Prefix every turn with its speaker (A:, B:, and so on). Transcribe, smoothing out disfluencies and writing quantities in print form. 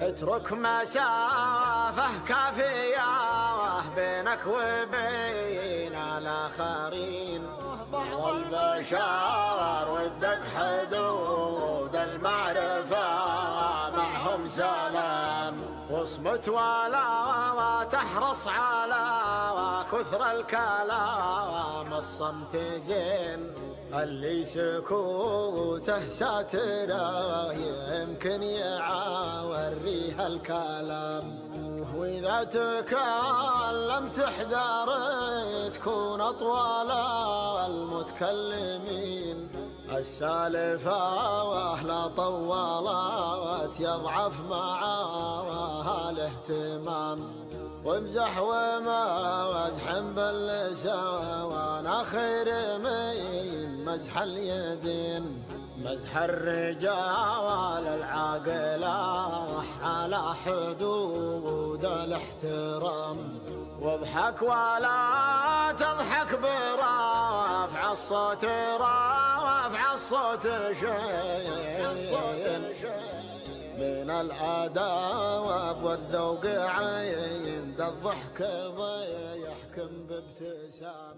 A: اترك مسافة كافية بينك وبين الآخرين. بعض البشر ودك حدود المعرفة معهم سلام، وصمت ولا تحرص على كثر الكلام. الصمت زين اللي سكوته ساتره يمكن يعوريها الكلام. وإذا تكلمت احذر تكون أطول المتكلمين. السالفة وأهلا طولت يضعف معها الاهتمام. وامزح ومزح باللسان خير من مزح اليدين. مزح الرجال العاقلة على حدود الاحترام. واضحك ولا تضحك برفع الصوت، رفع الصوت شيء من الآداب والذوق عند الضحك يحكم بابتسام.